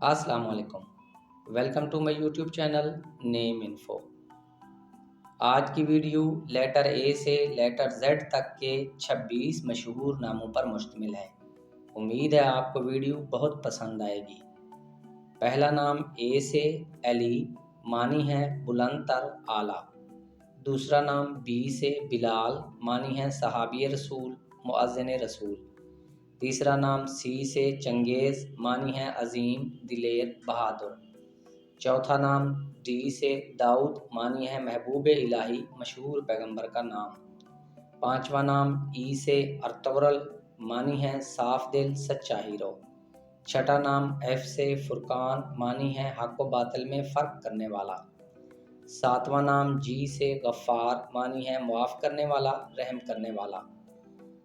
السلام علیکم، welcome to my YouTube channel name info. آج کی ویڈیو لیٹر اے سے لیٹر زیڈ تک کے 26 مشہور ناموں پر مشتمل ہے۔ امید ہے آپ کو ویڈیو بہت پسند آئے گی۔ پہلا نام اے سے علی، معنی ہے بلند تر، اعلیٰ۔ دوسرا نام بی سے بلال، معنی ہے صحابی رسول، مؤذن رسول۔ تیسرا نام سی سے چنگیز، معنی ہے عظیم، دلیر، بہادر۔ چوتھا نام ڈی سے داؤد، معنی ہے محبوب الہی، مشہور پیغمبر کا نام۔ پانچواں نام ای سے ارطغرل، معنی ہے صاف دل، سچا ہیرو۔ چھٹا نام ایف سے فرقان، معنی ہے حق و باطل میں فرق کرنے والا۔ ساتواں نام جی سے غفار، معنی ہے معاف کرنے والا، رحم کرنے والا۔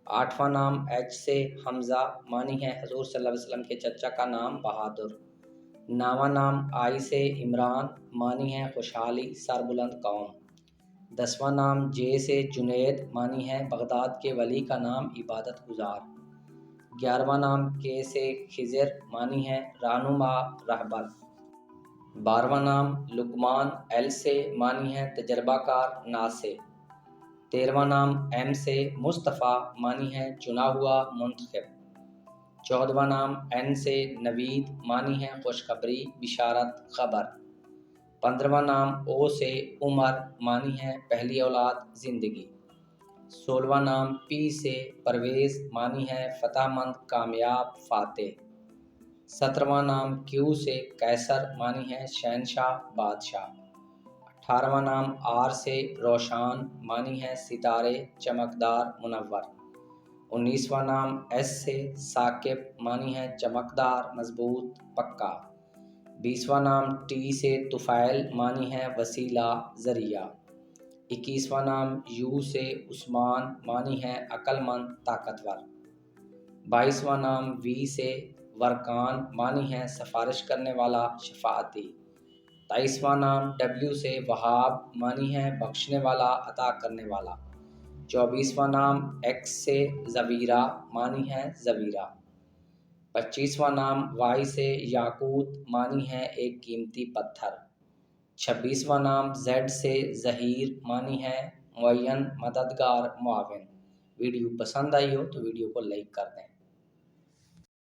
آٹھواں نام ایچ سے حمزہ، معنی ہے حضور صلی اللہ علیہ وسلم کے چچا کا نام، بہادر۔ نواں نام آئی سے عمران، معنی ہے خوشحالی، سربلند قوم۔ دسواں نام جے سے جنید، معنی ہے بغداد کے ولی کا نام، عبادت گزار۔ گیارہواں نام کے سے خضر، معنی ہے رہنما، رہبر۔ بارہواں نام لقمان، ایل سے، معنی ہے تجربہ کار، ناصح۔ تیرہواں نام ایم سے مصطفیٰ، معنی ہے چنا ہوا، منتخب۔ چودہواں نام این سے نوید، معنی ہے خوشخبری، بشارت، خبر۔ پندرہواں نام او سے عمر، معنی ہے پہلی اولاد، زندگی۔ سولہواں نام پی سے پرویز، معنی ہے فتح مند، کامیاب، فاتح۔ 17واں نام کیو سے قیصر، معنی ہے شہنشاہ، بادشاہ۔ 18واں نام آر سے روشان، معنی ہے ستارے، چمکدار، منور۔ 19واں نام ایس سے ثاقب، معنی ہے چمکدار، مضبوط، پکا۔ 20واں نام ٹی سے طفیل، معنی ہے وسیلہ، ذریعہ۔ 21واں نام یو سے عثمان، معنی ہے عقل مند، طاقتور۔ 22واں نام وی سے ورقان، معنی ہے سفارش کرنے والا، شفاعتی۔ 23واں نام ڈبلیو سے وہاب، معنی ہے بخشنے والا، عطا کرنے والا۔ 24واں نام ایکس سے زویرہ، معنی ہے زویرہ۔ 25واں نام وائی سے یاقوت، معنی ہے ایک قیمتی پتھر۔ 26واں نام زیڈ سے ظہیر، معنی ہے معین، مددگار، معاون۔ ویڈیو پسند آئی ہو تو ویڈیو کو لائک کر دیں۔